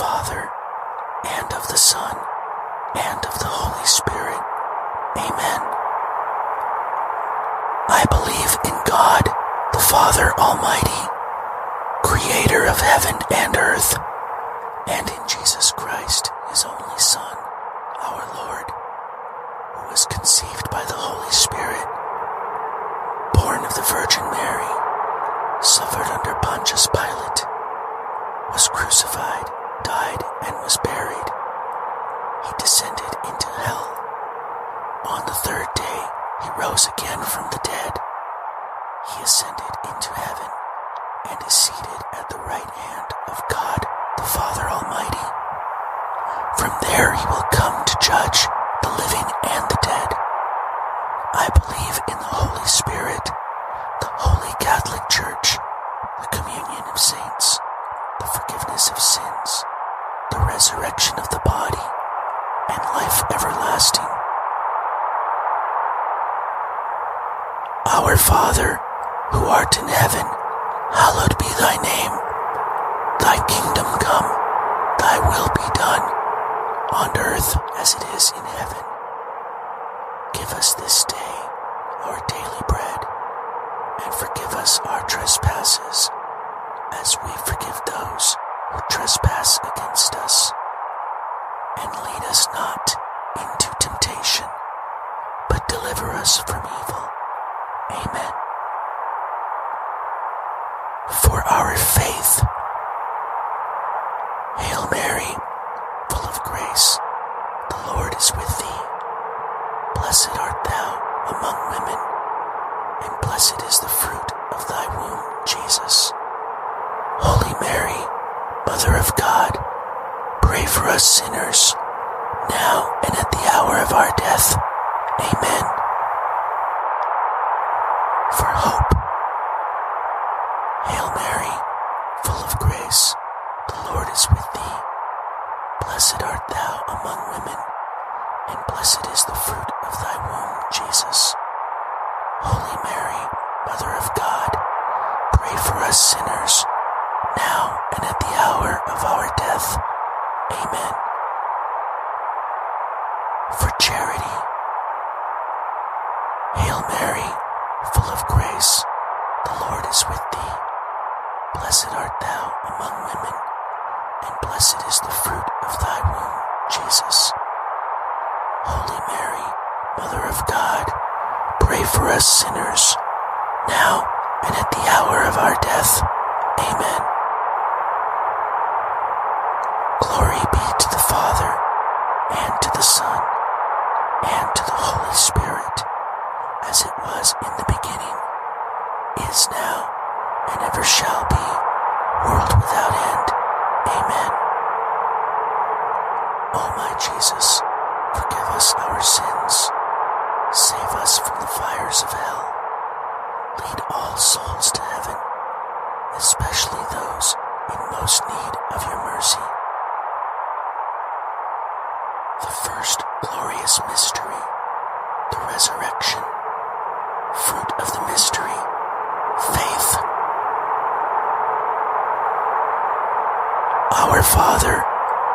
Father, and of the Son, and of the Holy Spirit. Amen. I believe in God, the Father Almighty, creator of heaven and earth, and in Jesus Christ, his only Son, our Lord, who was conceived by the Holy Spirit, born of the Virgin Mary, suffered under Pontius Pilate, was crucified, died, and was buried. He descended into hell. On the third day, he rose again from the dead. He ascended into heaven and is seated at the right hand of God, the Father Almighty. From there he will come to judge the living and the dead. I believe in the Holy Spirit, the Holy Catholic Church, the communion of saints, the forgiveness of sins, the resurrection of the body, and life everlasting. Our Father, who art in heaven, hallowed be thy name. Thy kingdom come, thy will be done, on earth as it is in heaven. Give us this day our daily bread, and forgive us our trespasses, as we forgive those who trespass against us. And lead us not into temptation, but deliver us from evil. Amen. For our faith. Hail Mary, full of grace, the Lord is with thee. Blessed art thou among women, and blessed is the fruit of thy womb, Jesus. Holy Mary, Mother of God, pray for us sinners, now and at the hour of our death. Amen. For hope. Hail Mary, full of grace, the Lord is with thee. Blessed art thou among women, and blessed is the fruit of thy womb, Jesus. Holy Mary, Mother of God, pray for us sinners, now and at the hour of our death. Amen. For charity. Hail Mary, full of grace, the Lord is with thee. Blessed art thou among women, and blessed is the fruit of thy womb, Jesus. Holy Mary, Mother of God, pray for us sinners, now and at the hour of our death. Amen. Glory be to the Father, and to the Son, and to the Holy Spirit, as it was in the beginning, is now, and ever shall be, world without end. Amen. O my Jesus, forgive us our sins, save us from the fires of hell, lead all souls to heaven, especially those in most need of your mercy. The first glorious mystery, the resurrection. Fruit of the mystery, faith. Our Father,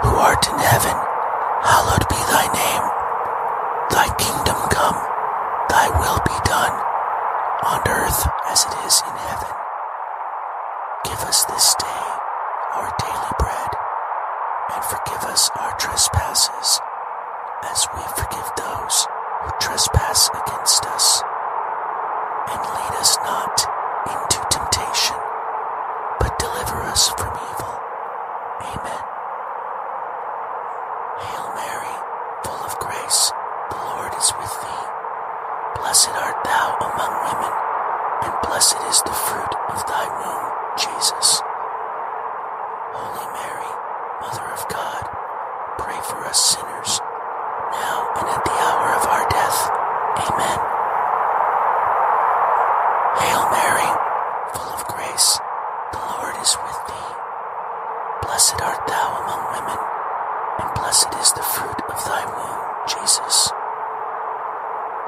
who art in heaven, hallowed be thy name. Thy kingdom come, thy will be done, on earth as it is in heaven. Give us this day our daily bread, and forgive us our trespasses, as we forgive those who trespass against us. And lead us not into temptation, but deliver us from evil. Amen. Hail Mary, full of grace, the Lord is with thee. Blessed art thou among women, and blessed is the fruit of thy womb, Jesus. Holy Mary, Mother of God, pray for us sinners, now and at the hour of our death. Amen. Hail Mary, full of grace, the Lord is with thee. Blessed art thou among women, and blessed is the fruit of thy womb, Jesus.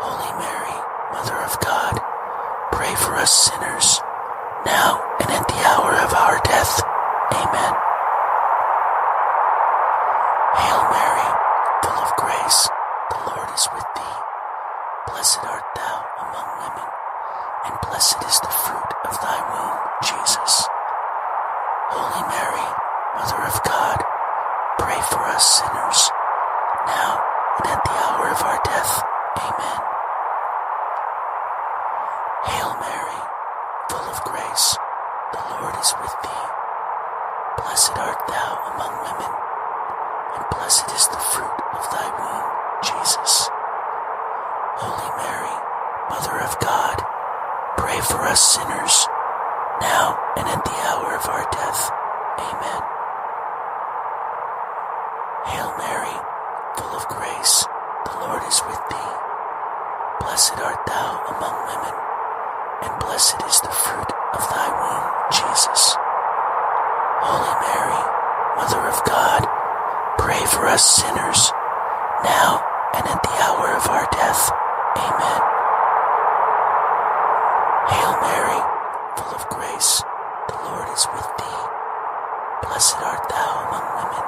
Holy Mary, Mother of God, pray for us sinners, now and at the hour of our death. Amen. Hail Mary, full of grace, the Lord is with thee. Blessed art thou among women, and blessed is the fruit of thy womb, Jesus. Holy Mary, Mother of God, pray for us sinners, now and at the hour of our death. Amen. Hail Mary, full of grace, the Lord is with thee. Blessed art thou among women, and blessed is the fruit of thy womb, Jesus. Holy Mary, Mother of God, pray for us sinners, now and at the hour of our death. Amen. Hail Mary, full of grace, the Lord is with thee. Blessed art thou among women, and blessed is the fruit of thy womb, Jesus. Holy Mary, Mother of God, pray for us sinners, now and at the hour of our death. Amen. Hail Mary, full of grace, the Lord is with thee. Blessed art thou among women,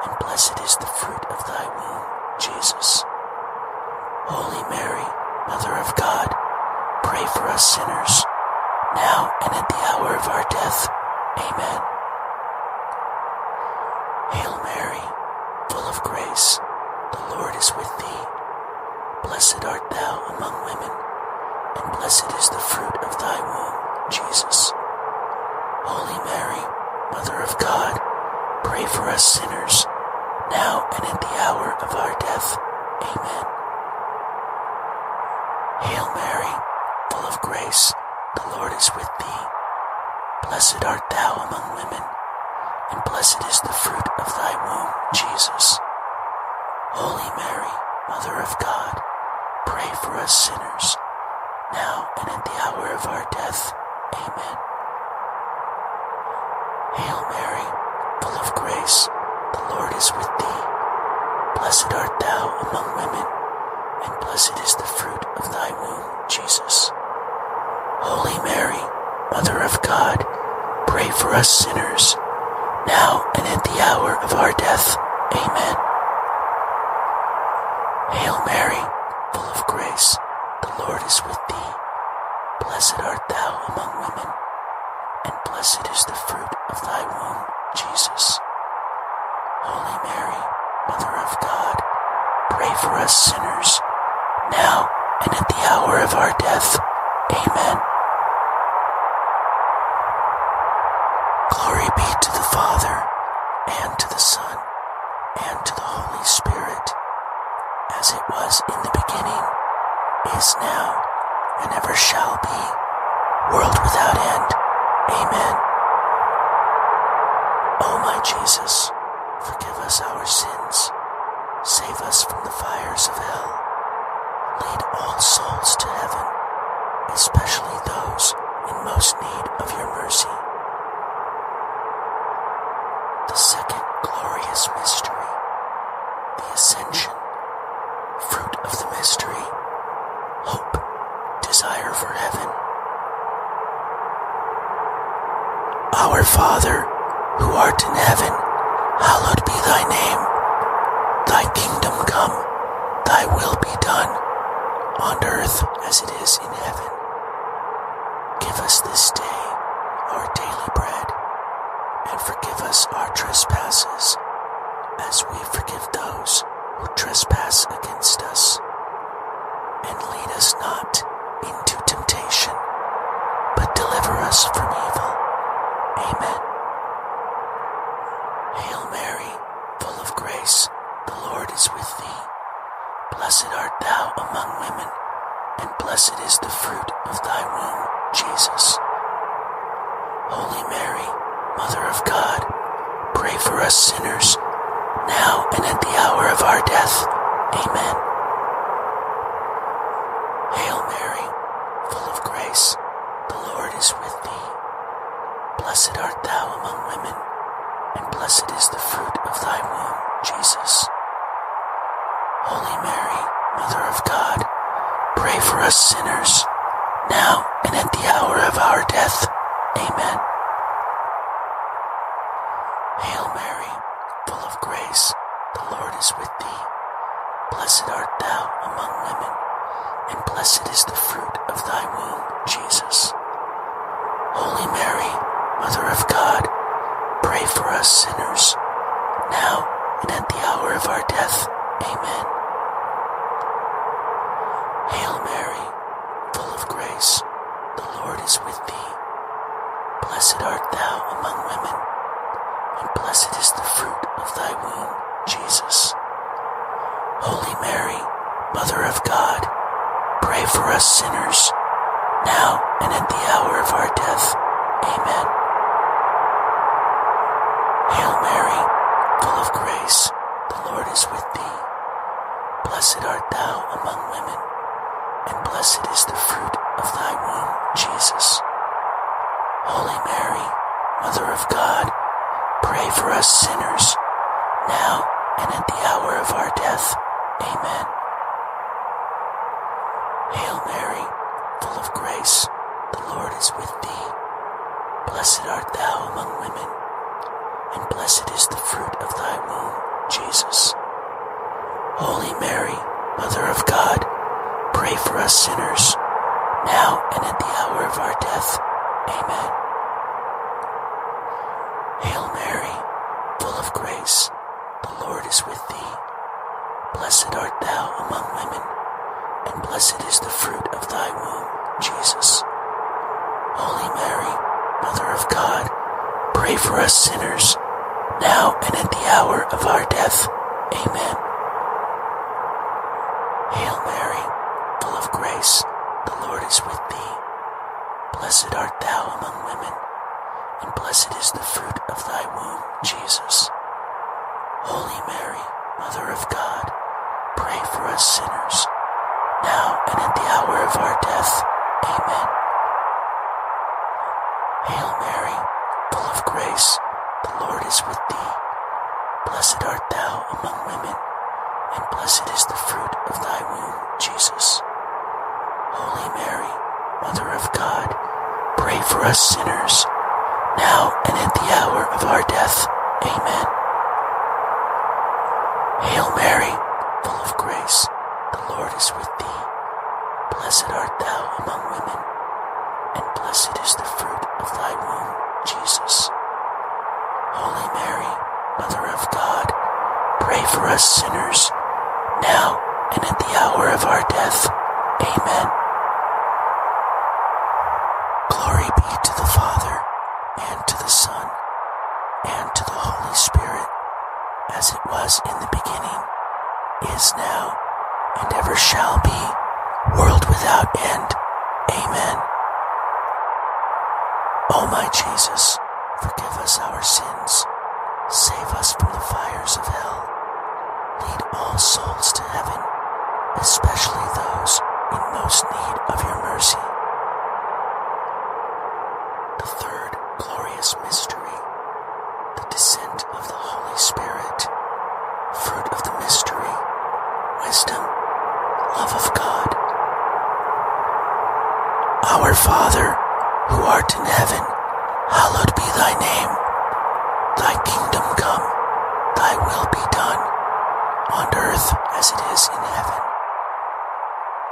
and blessed is the fruit of thy womb, Jesus. Holy Mary, Mother of God, pray for us sinners, now and at the hour of our death. Amen. Hail Mary, full of grace, the Lord is with thee. Blessed art thou among women, and blessed is the fruit of thy womb, Jesus. Holy Mary, Mother of God, pray for us sinners, now and at the hour of our death. Amen. Hail Mary, full of grace, the Lord is with thee. Blessed art thou among women, and blessed is the fruit of thy womb, Jesus. Holy Mary, Mother of God, pray for us sinners, now and at the hour of our death. Amen. Hail Mary, full of grace, the Lord is with thee. Blessed art thou among women, and blessed is the fruit of thy womb, Jesus. Holy Mary, Mother of God, pray for us sinners, now and at the hour of our death. Amen. Hail Mary, full of grace, the Lord is with thee. Blessed art thou among women, and blessed is the fruit of thy womb, Jesus. Holy Mary, Mother of God, pray for us sinners, now and at the hour of our death. Amen. Glory be to the Father, and to the Son, and to the Holy Spirit, as it was in the beginning, is now, and ever shall be, world without end. Amen. O my Jesus, forgive us our sins, save us from the fires of hell, lead all souls to heaven, especially those in most need of your mercy. The second glorious mystery, the Ascension. Fruit of the mystery, hope, desire for heaven. Our Father, who art in heaven, hallowed be thy name. Thy kingdom come, thy will be done, on earth as it is in heaven. Give us this day our daily bread, and forgive us our trespasses, as we forgive those who trespass against us. And lead us not into temptation, but deliver us from evil. Amen. Hail Mary, full of grace, the Lord is with thee. Blessed art thou among women, and blessed is the fruit of thy womb, Jesus. Holy Mary, Mother of God, pray for us sinners, now and at the hour of our death. Amen. Hail Mary, full of grace, the Lord is with thee. Blessed art thou among women, and blessed is the fruit of thy womb, Jesus. Holy Mary, Mother of God, pray for us sinners, now and at the hour of our death. Amen. Hail Mary, full of grace, Blessed art thou among women, and blessed is the fruit of thy womb, Jesus. Holy Mary, Mother of God, pray for us sinners, now and at the hour of our death. Amen. Hail Mary, full of grace, the Lord is with thee. Blessed art thou among women, and blessed is the fruit of thy womb, Jesus. Holy Mary, Mother of God, pray for us sinners, now and at the hour of our death. Amen. Hail Mary, full of grace, the Lord is with thee. Blessed art thou among women, and blessed is the fruit of thy womb, Jesus. Holy Mary, Mother of God, pray for us sinners, now and at the hour of our death. Amen. Hail Mary, full of grace, the Lord is with thee. Blessed art thou among women, and blessed is the fruit of thy womb, Jesus. Holy Mary, Mother of God, pray for us sinners, now and at the hour of our death. Amen. Hail Mary, full of grace, the Lord is with thee. Blessed art thou among women, and blessed is the fruit of thy womb, Jesus. Holy Mary, Mother of God, pray for us sinners, now and at the hour of our death. Amen. Hail Mary, full of grace, the Lord is with thee. Blessed art thou among women, and blessed is the fruit of thy womb, Jesus. Holy Mary, Mother of God, pray for us sinners, now and at the hour of our death. Amen. Hail Mary, full of grace, the Lord is with thee. Blessed art thou among women, and blessed is the fruit of thy womb, Jesus. Holy Mary, Mother of God, pray for us sinners, now and at the hour of our death. Amen. Hail Mary, full of grace, the Lord is with thee. Blessed art thou among women, and blessed is the fruit of thy womb, Jesus. Holy Mary, Mother of God, pray for us sinners, now and at the hour of our death. Amen. Glory be to the Father, and to the Son, and to the Holy Spirit, as it was in the beginning, is now, and ever shall be, world without end. Amen. O my Jesus, forgive us our sins, save us from the fires of hell, lead all souls to heaven, especially those in most need of your mercy. The third glorious mystery, the descent of the Holy Spirit. Fruit of the mystery, wisdom, love of God. Our Father, who art in heaven, hallowed be thy name. Thy kingdom come, thy will be done, on earth as it is in heaven.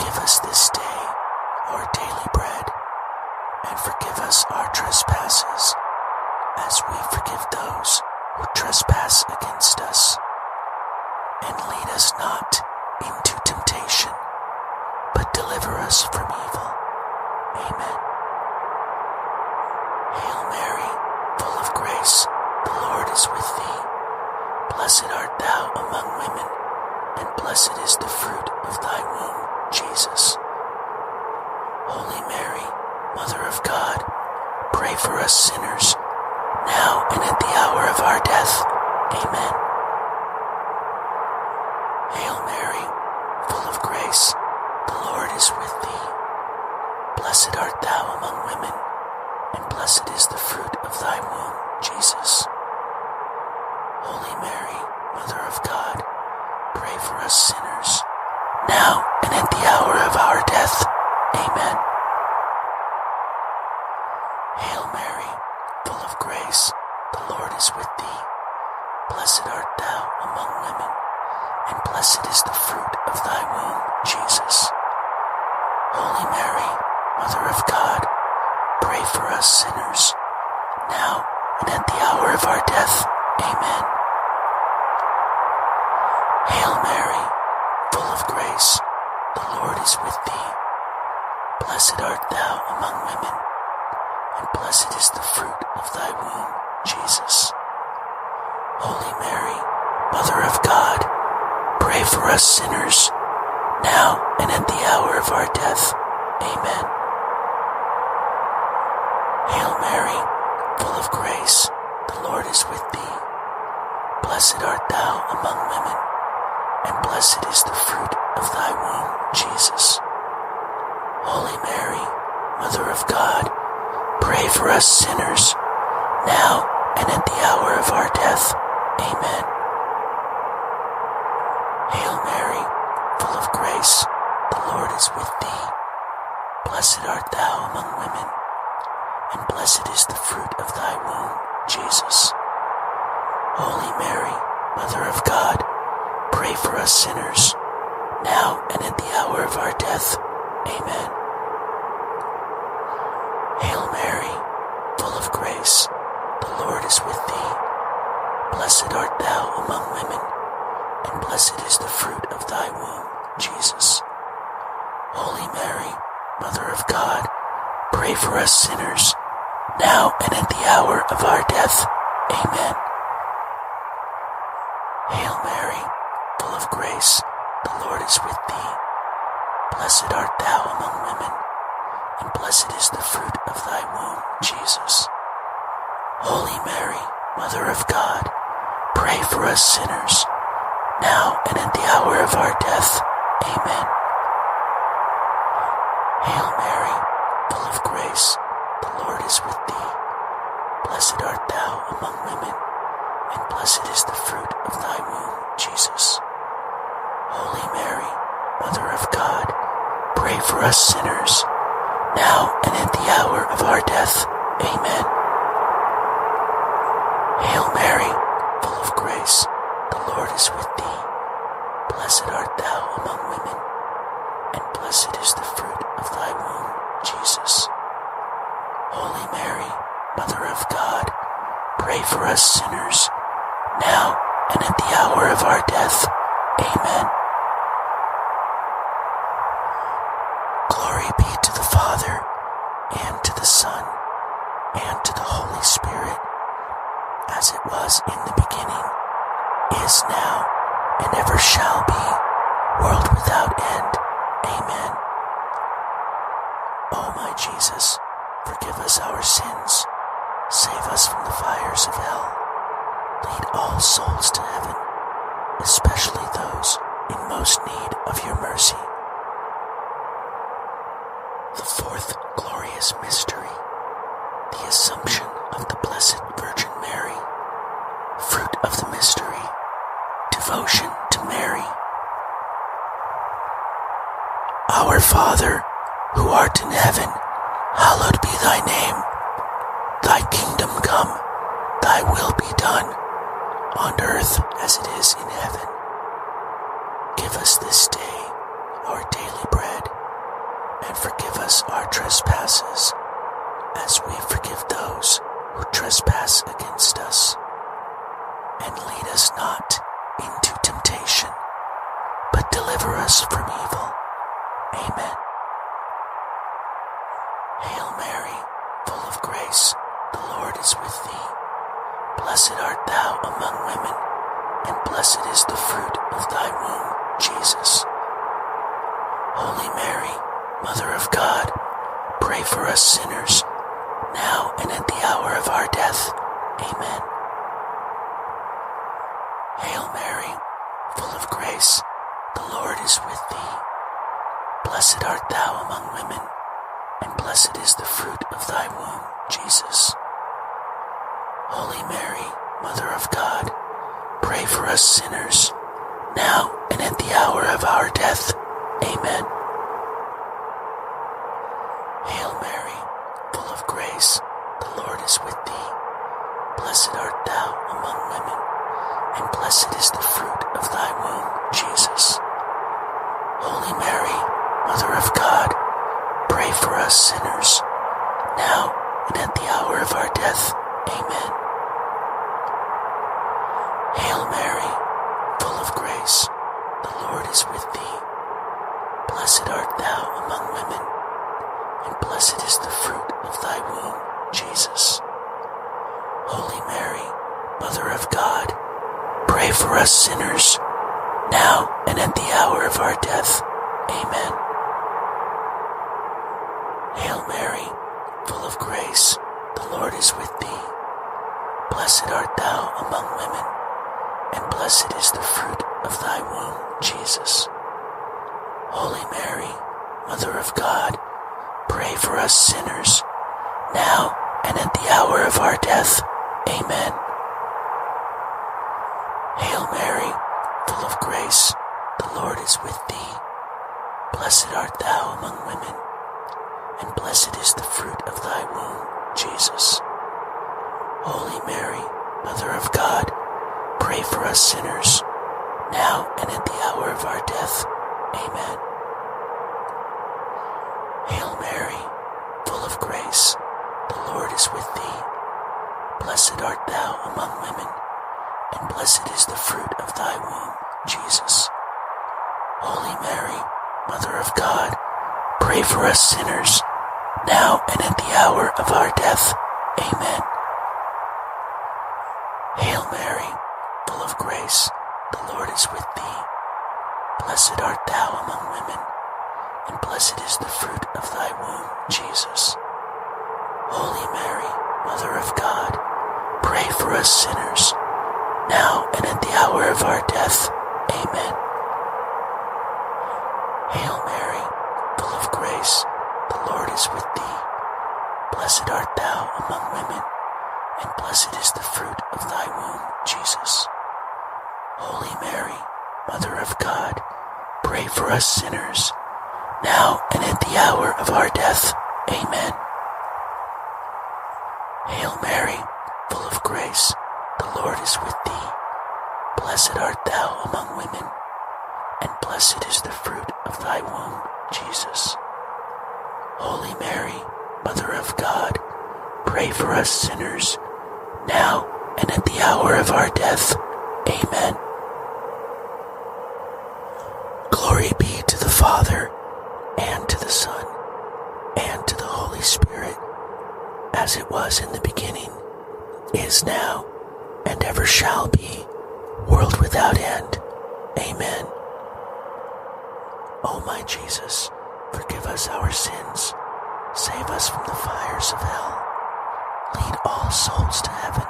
Give us this day our daily bread, and forgive us our trespasses, as we forgive those who trespass against us. And lead us not into temptation, but deliver us from evil. Amen. Hail Mary, full of grace, the Lord is with thee. Blessed art thou among women, and blessed is the fruit of thy womb, Jesus. Holy Mary, Mother of God, pray for us sinners, now and at the hour of our death. Amen. Hail Mary, full of grace, the Lord is with thee. Blessed art thou among women, and blessed is the fruit of thy womb, Jesus. Holy Mary, Mother of God, pray for us sinners, now and at the hour of our death. Amen. Hail Mary, full of grace, the Lord is with thee. Blessed art thou among women, and blessed is the fruit of thy womb, Jesus. Holy Mary, Mother of God, pray for us sinners, now and at the hour of our death. Amen. Hail Mary, full of grace, the Lord is with thee. Blessed art thou among women, and blessed is the fruit of thy womb, Jesus. Holy Mary, Mother of God, pray for us sinners, now and at the hour of our death. Amen. Hail Mary, full of grace, the Lord is with thee. Blessed art thou among women, and blessed is the fruit of thy womb, Jesus. Holy Mary, Mother of God, pray for us sinners, now and at the hour of our death. Amen. Hail Mary, full of grace, the Lord is with thee. Blessed art thou among women, and blessed is the fruit of thy womb, Jesus. Holy Mary, Mother of God, pray for us sinners, now and at the hour of our death. Amen. Hail Mary, full of grace, the Lord is with thee. Blessed art thou among women, and blessed is the fruit of thy womb, Jesus. Holy Mary, Mother of God, pray for us sinners, now and at the hour of our death. Amen. Hail Mary, full of grace, the Lord is with thee. Blessed art thou among women, and blessed is the fruit of thy womb, Jesus. Holy Mary, Mother of God, pray for us sinners, now and at the hour of our death. Amen. Hail Mary, full of grace, the Lord is with thee. Blessed art thou among women, and blessed is the fruit of thy womb, Jesus. Holy Mary, Mother of God, pray for us sinners, now and at the hour of our death. Amen. Hail Mary, full of grace, the Lord is with thee. Blessed art thou among women, and blessed is the fruit of thy womb, Jesus. Holy Mary, Mother of God, pray for us sinners, now and at the hour of our death. Amen. Glory be to the Father, and to the Son, and to the Holy Spirit, as it was in the beginning, is now, and ever shall be, world without end. Amen. O my Jesus, forgive us our sins, save us from the fires of hell, lead all souls to heaven, especially those in most need of your mercy. The fourth glorious mystery, the Assumption of the Blessed Virgin Mary. Fruit of the mystery, devotion to Mary. Our Father, who art in heaven, hallowed be thy name. Thy kingdom come, thy will be done, on earth as it is in heaven. Give us this day our daily bread, and forgive us our trespasses, as we forgive those who trespass against us. And lead us not into temptation, but deliver us from evil. Amen. Hail Mary, full of grace, the Lord is with thee. Blessed art thou among women, and blessed is the fruit of thy womb, Jesus. Holy Mary, Mother of God, pray for us sinners, now and at the hour of our death. Amen. Hail Mary, full of grace, the Lord is with thee. Blessed art thou among women, and blessed is the fruit of thy womb, Jesus. Holy Mary, Mother of God, pray for us sinners, now and at the hour of our death. Amen. Hail Mary, full of grace, the Lord is with thee. Blessed art thou among women, and blessed is the fruit of thy womb, Jesus. Holy Mary, Mother of God, pray for us sinners, now and at the hour of our death. Amen. Hail Mary, full of grace, the Lord is with thee. Blessed art thou among women, and blessed is the fruit of thy womb, Jesus. Holy Mary, Mother of God, pray for us sinners, now and at the hour of our death. Amen. Hail Mary, full of grace, the Lord is with thee. Blessed art thou among women, and blessed is the fruit of thy womb, Jesus. Holy Mary, Mother of God, pray for us sinners, now and at the hour of our death. Amen. Hail Mary, full of grace, the Lord is with thee. Blessed art thou among women, and blessed is the fruit of thy womb, Jesus. Holy Mary, Mother of God, pray for us sinners, now and at the hour of our death. Amen. Hail Mary, full of grace, the Lord is with thee. Blessed art thou among women, and blessed is the fruit of thy womb, Jesus. Holy Mary, Mother of God, pray for us sinners, now and at the hour of our death. Amen. Hail Mary, full of grace, the Lord is with thee. Blessed art thou among women, and blessed is the fruit of thy womb, Jesus. Holy Mary, Mother of God, pray for us sinners, now and at the hour of our death. Amen. Hail Mary, full of grace, the Lord is with thee. Blessed art thou among women, and blessed is the fruit of thy womb, Jesus. Holy Mary, Mother of God, pray for us sinners, now and at the hour of our death. Amen. Hail Mary, full of grace, the Lord is with thee. Blessed art thou among women, and blessed is the fruit of thy womb, Jesus. Holy Mary, Mother of God, pray for us sinners, now and at the hour of our death. Amen. Glory be to the Father, and to the Son, and to the Holy Spirit, as it was in the beginning, is now, and ever shall be, world without end. Amen. O my Jesus, forgive us our sins, save us from the fires of hell, lead all souls to heaven,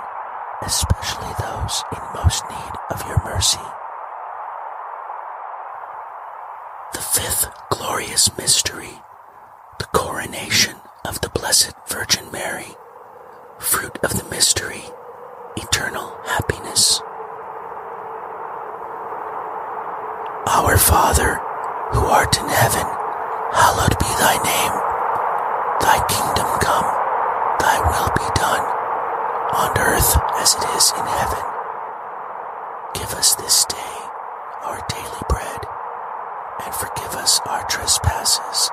especially those in most need of your mercy. The fifth glorious mystery, the coronation of the Blessed Virgin Mary. Fruit of the mystery, eternal happiness. Our Father, who art in heaven, hallowed be thy name. Thy kingdom come, thy will be done, on earth as it is in heaven. Give us this day our daily bread, and forgive us our trespasses,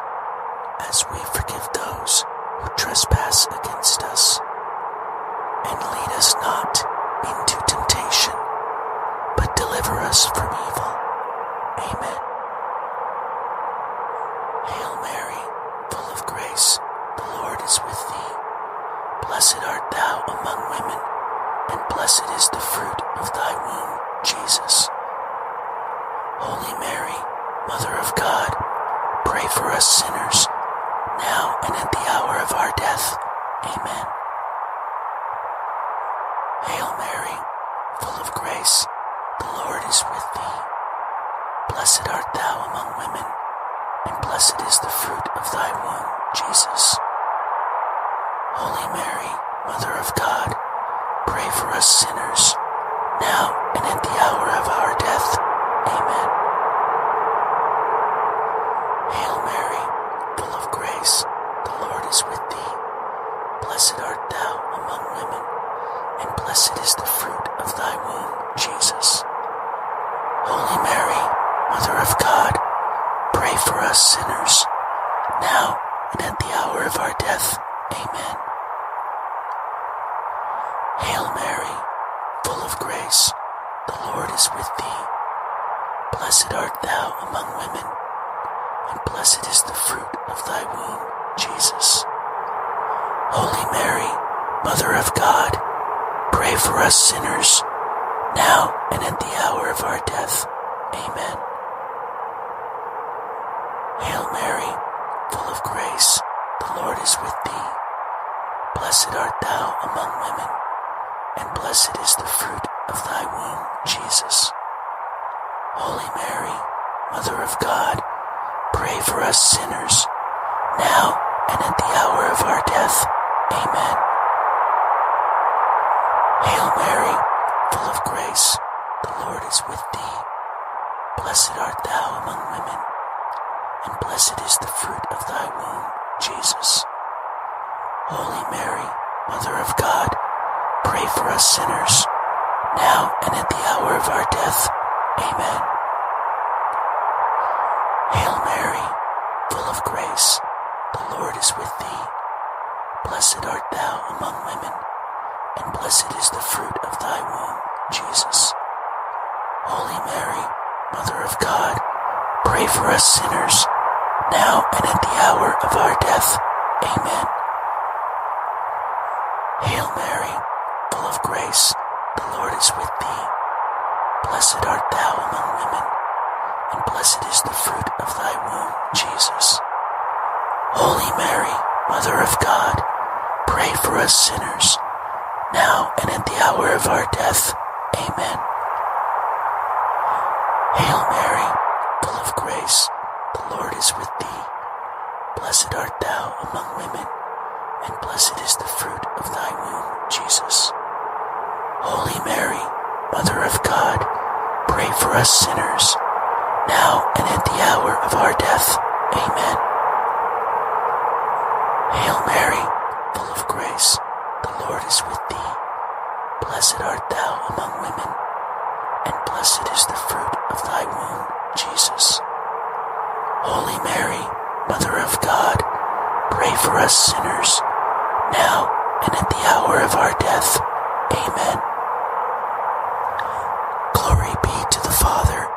as we forgive those who trespass against us. And lead us not into temptation, but deliver us from evil. Amen. Hail Mary, full of grace, the Lord is with thee. Blessed art thou among women, and blessed is the fruit of thy womb, Jesus. Holy Mary, Mother of God, pray for us sinners, now and at the hour of our death. Amen. Hail Mary, full of grace, the Lord is with thee. Blessed art thou among women, and blessed is the fruit of thy womb, Jesus. Holy Mary, Mother of God, pray for us sinners, now and at the hour of our death. Amen. Hail Mary, full of grace, the Lord is with thee. Blessed art thou among women, and blessed is the fruit of thy womb, Jesus. Holy Mary, Mother of God, pray for us sinners, now and at the hour of our death. Amen. Hail Mary, full of grace, the Lord is with thee. Blessed art thou among women, and blessed is the fruit of thy womb, Jesus. Holy Mary, Mother of God, pray for us sinners, now and at the hour of our death. Amen. Hail Mary, full of grace, the Lord is with thee. Blessed art thou among women, and blessed is the fruit of thy womb, Jesus. Holy Mary, Mother of God, pray for us sinners, now and at the hour of our death. Amen. Hail Mary, full of grace, the Lord is with thee. Blessed art thou among women, and blessed is the fruit of thy womb, Jesus. Holy Mary, Mother of God, pray for us sinners, now and at the hour of our death. Amen. Hail Mary, full of grace, the Lord is with thee. Blessed art thou among women, and blessed is the fruit of thy womb, Jesus. Holy Mary, Mother of God, pray for us sinners, now and at the hour of our death. Amen. Hail Mary, full of grace, the Lord is with thee. Blessed art thou among women, and blessed is the fruit of thy womb, Jesus. Holy Mary, Mother of God, pray for us sinners, now and at the hour of our death. Amen. Hail Mary, full of grace, the Lord is with thee. Blessed art thou among women, and blessed is the fruit of thy womb, Jesus. Holy Mary, Mother of God, pray for us sinners, now and at the hour of our death. Amen. Hail Mary, full of grace, the Lord is with thee. Blessed art thou among women, and blessed is the fruit of thy womb, Jesus. Holy Mary, Mother of God, pray for us sinners, now and at the hour of our death. Amen. Glory be to the Father,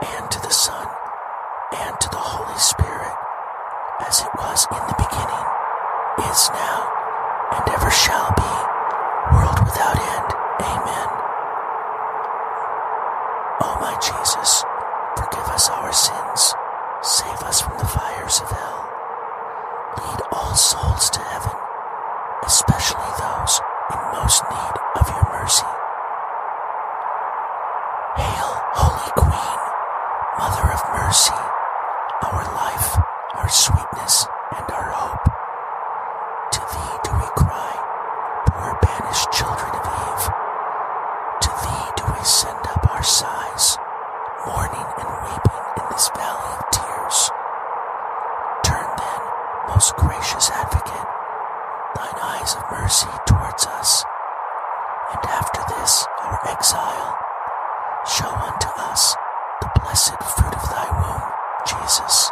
and to the Son, and to the Holy Spirit, as it was in the beginning, is now, and ever shall be, world without end. Amen. O my Jesus, forgive us our sins, save us from the fires of hell. Lead all souls to heaven, especially those in most need of your mercy. Hail, Holy Queen, Mother of Mercy, our life, our sweetness, and our hope. To thee do we cry, poor banished children of Eve. To thee do we send up our sighs, mourning and weeping in this valley of tears. Turn then, most gracious Advocate, thine eyes of mercy towards us, and after this our exile, show unto us the blessed fruit of thy womb, Jesus.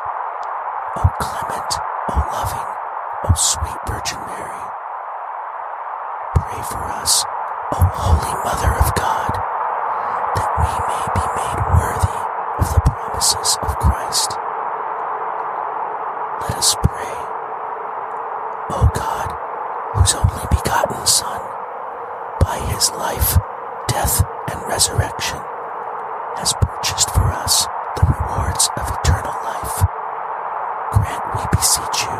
O clement, O loving, O sweet Virgin Mary, pray for us, O Holy Mother of God, that we may be made worthy of the promises of Christ. Let us pray. O God, whose only begotten Son, by his life, death, and resurrection, has purchased for us the rewards of eternal life, grant, we beseech you,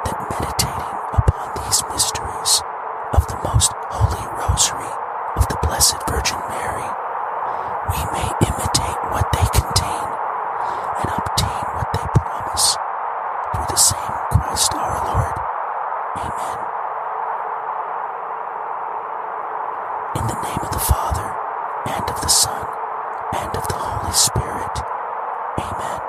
that meditating upon these mysteries of the most holy Rosary of the Blessed Virgin Mary, we may imitate what they contain and obtain what they promise, through the same Christ our Lord. Amen. In the name of the Father, and of the Son, and of the Holy Spirit. Amen.